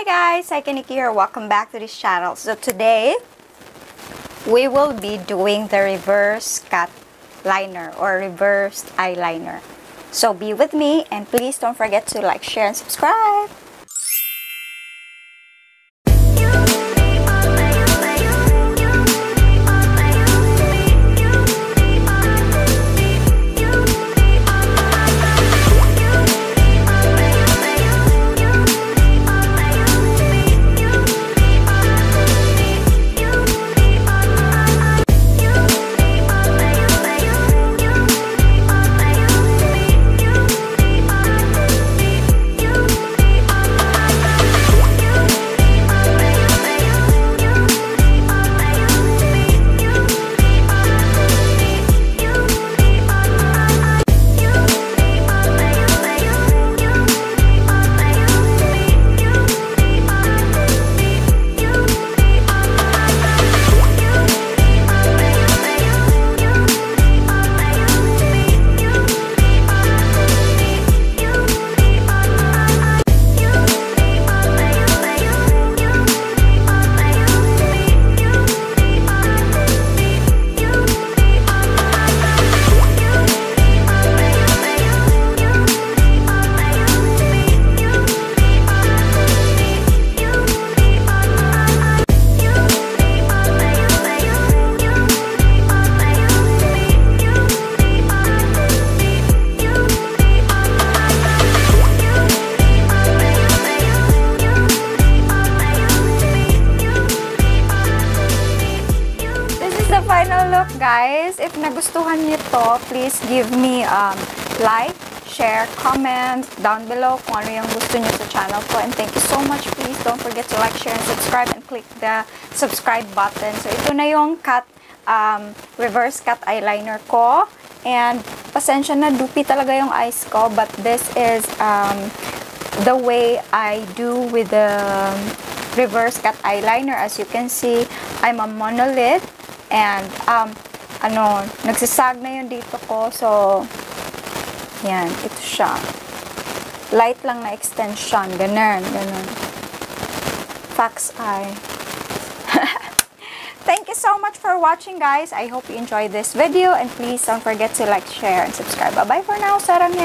Hi guys, Cykaniki here. Welcome back to this channel. So today, we will be doing the reverse cut liner or reversed eyeliner. So be with me and please don't forget to like, share, and subscribe. Final look guys. If nagustuhan niyo to, please give me like, share, comment down below kung ano yung gusto niyo sa channel ko. And thank you so much. Please don't forget to like, share, and subscribe and click the subscribe button. So ito na yung reverse cut eyeliner ko. And pasensya na, dupi talaga yung eyes ko. But this is the way I do with the reverse cut eyeliner. As you can see, I'm a monolith. And, nagsisag na yung dito ko. So, yan. Ito siya. Light lang na extension. Ganun. Fox eye. Thank you so much for watching, guys. I hope you enjoyed this video. And please don't forget to like, share, and subscribe. Bye-bye for now. Sarang